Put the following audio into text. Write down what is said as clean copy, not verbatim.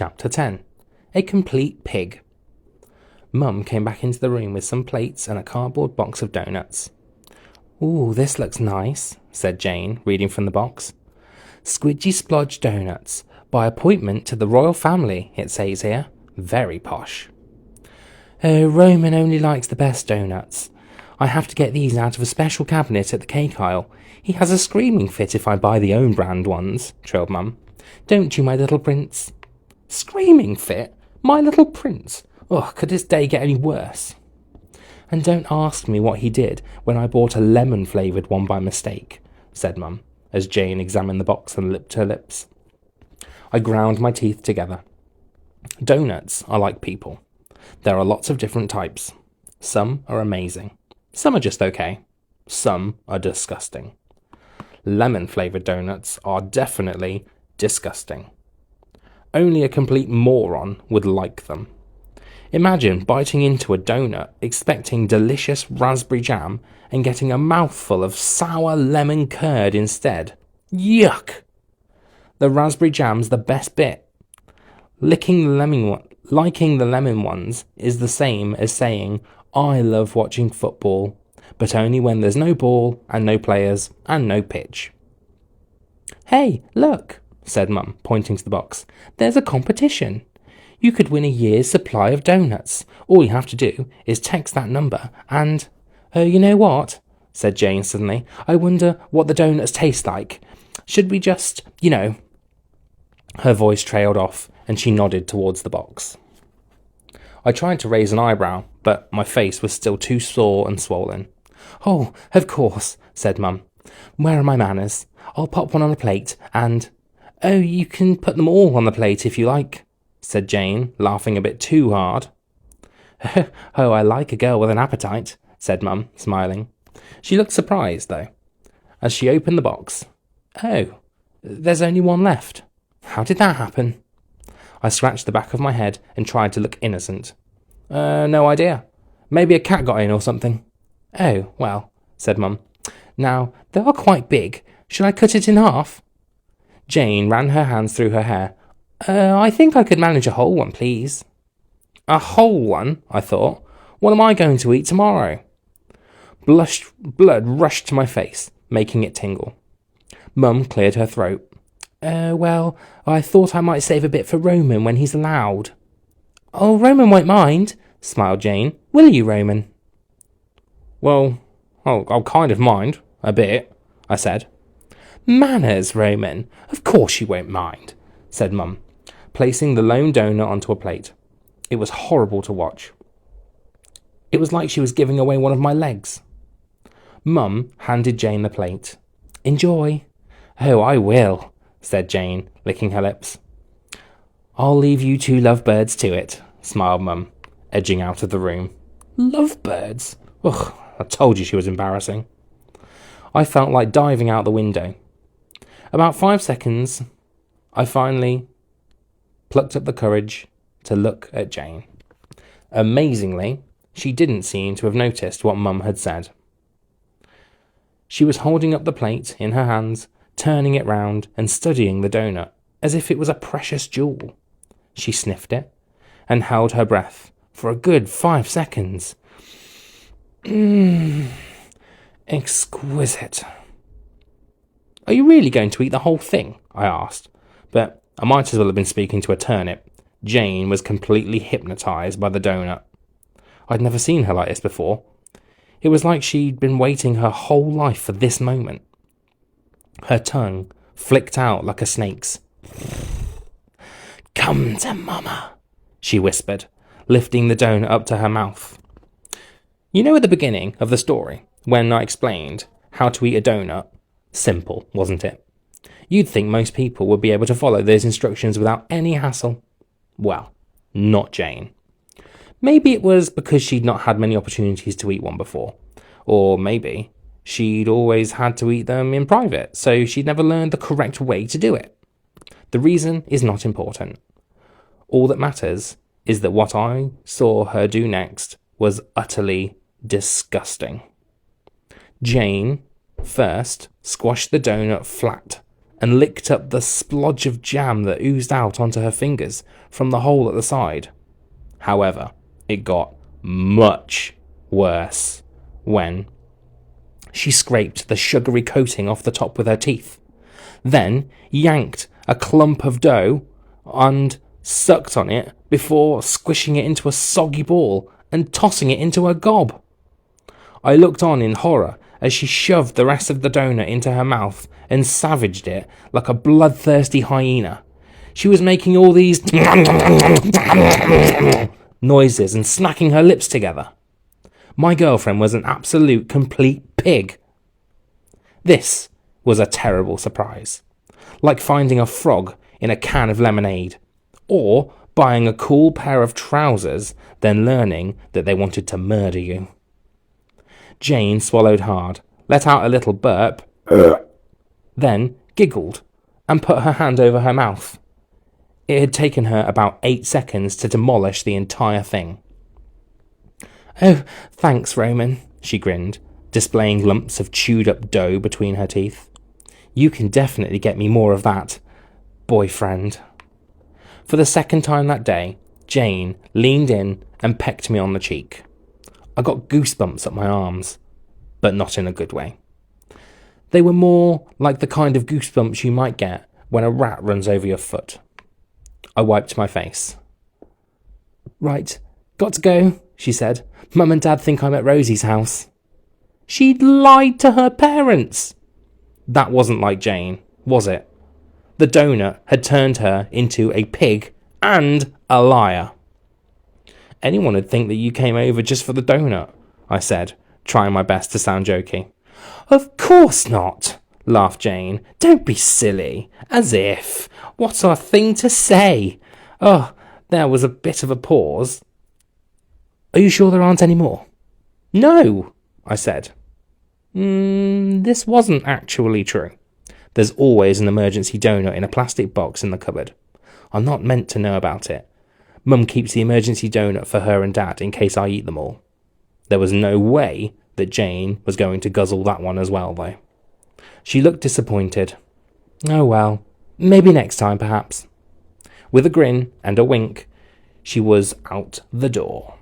Chapter 10. A Complete Pig. Mum came back into the room with some plates and a cardboard box of doughnuts. "Ooh, this looks nice," said Jane, reading from the box. "Squidgy Splodge Doughnuts. By appointment to the royal family," it says here. Very posh. "Oh, Roman only likes the best doughnuts. I have to get these out of a special cabinet at the cake aisle. He has a screaming fit if I buy the own brand ones," trilled Mum. "Don't you, my little prince?" "Screaming fit? My little prince? Ugh, could this day get any worse?" "And don't ask me what he did when I bought a lemon-flavoured one by mistake," said Mum, as Jane examined the box and licked her lips. I ground my teeth together. Doughnuts are like people. There are lots of different types. Some are amazing. Some are just okay. Some are disgusting. Lemon-flavoured doughnuts are definitely disgusting. Only a complete moron would like them. Imagine biting into a donut, expecting delicious raspberry jam, and getting a mouthful of sour lemon curd instead. Yuck! The raspberry jam's the best bit. Liking the lemon ones is the same as saying, "I love watching football," but only when there's no ball and no players and no pitch. "Hey, look," said Mum, pointing to the box. "There's a competition. You could win a year's supply of doughnuts. All you have to do is text that number and..." "Oh, you know what?" said Jane suddenly. "I wonder what the doughnuts taste like. Should we just, Her voice trailed off, and she nodded towards the box. I tried to raise an eyebrow, but my face was still too sore and swollen. "Oh, of course," said Mum. "Where are my manners? I'll pop one on a plate, and..." "Oh, you can put them all on the plate if you like," said Jane, laughing a bit too hard. "Oh, I like a girl with an appetite," said Mum, smiling. She looked surprised, though, as she opened the box. "Oh, there's only one left. How did that happen?" I scratched the back of my head and tried to look innocent. No idea. Maybe a cat got in or something." "Oh, well," said Mum. "Now, they are quite big. Should I cut it in half?" Jane ran her hands through her hair. I think I could manage a whole one, please." "A whole one?" I thought. "What am I going to eat tomorrow?" Blood rushed to my face, making it tingle. Mum cleared her throat. Well, I thought I might save a bit for Roman when he's allowed." "Oh, Roman won't mind," smiled Jane. "Will you, Roman?" "Well, I'll kind of mind, a bit," I said. "Manners, Roman. Of course you won't mind," said Mum, placing the lone doughnut onto a plate. It was horrible to watch. It was like she was giving away one of my legs. Mum handed Jane the plate. "Enjoy." "Oh, I will," said Jane, licking her lips. "I'll leave you two lovebirds to it," smiled Mum, edging out of the room. Lovebirds? Ugh, I told you she was embarrassing. I felt like diving out the window. About 5 seconds, I finally plucked up the courage to look at Jane. Amazingly, she didn't seem to have noticed what Mum had said. She was holding up the plate in her hands, turning it round and studying the doughnut as if it was a precious jewel. She sniffed it and held her breath for a good 5 seconds. Exquisite. "Are you really going to eat the whole thing?" I asked, but I might as well have been speaking to a turnip. Jane was completely hypnotised by the doughnut. I'd never seen her like this before. It was like she'd been waiting her whole life for this moment. Her tongue flicked out like a snake's. "Come to Mama," she whispered, lifting the doughnut up to her mouth. You know at the beginning of the story, when I explained how to eat a doughnut? Simple, wasn't it? You'd think most people would be able to follow those instructions without any hassle. Well, not Jane. Maybe it was because she'd not had many opportunities to eat one before. Or maybe she'd always had to eat them in private, so she'd never learned the correct way to do it. The reason is not important. All that matters is that what I saw her do next was utterly disgusting. Jane first squashed the doughnut flat and licked up the splodge of jam that oozed out onto her fingers from the hole at the side. However, it got much worse when she scraped the sugary coating off the top with her teeth, then yanked a clump of dough and sucked on it before squishing it into a soggy ball and tossing it into her gob. I looked on in horror as she shoved the rest of the donut into her mouth and savaged it like a bloodthirsty hyena. She was making all these noises and smacking her lips together. My girlfriend was an absolute complete pig. This was a terrible surprise, like finding a frog in a can of lemonade, or buying a cool pair of trousers, then learning that they wanted to murder you. Jane swallowed hard, let out a little burp, then giggled and put her hand over her mouth. It had taken her about 8 seconds to demolish the entire thing. "Oh, thanks, Roman," she grinned, displaying lumps of chewed-up dough between her teeth. "You can definitely get me more of that, boyfriend." For the second time that day, Jane leaned in and pecked me on the cheek. I got goosebumps up my arms, but not in a good way. They were more like the kind of goosebumps you might get when a rat runs over your foot. I wiped my face. "Right, got to go," she said. "Mum and Dad think I'm at Rosie's house." She'd lied to her parents. That wasn't like Jane, was it? The donut had turned her into a pig and a liar. "Anyone would think that you came over just for the donut," I said, trying my best to sound jokey. "Of course not," laughed Jane. "Don't be silly. As if. What a thing to say." Oh, there was a bit of a pause. "Are you sure there aren't any more?" "No," I said. This wasn't actually true. There's always an emergency donut in a plastic box in the cupboard. I'm not meant to know about it. Mum keeps the emergency donut for her and Dad in case I eat them all. There was no way that Jane was going to guzzle that one as well, though. She looked disappointed. "Oh well, maybe next time, perhaps." With a grin and a wink, she was out the door.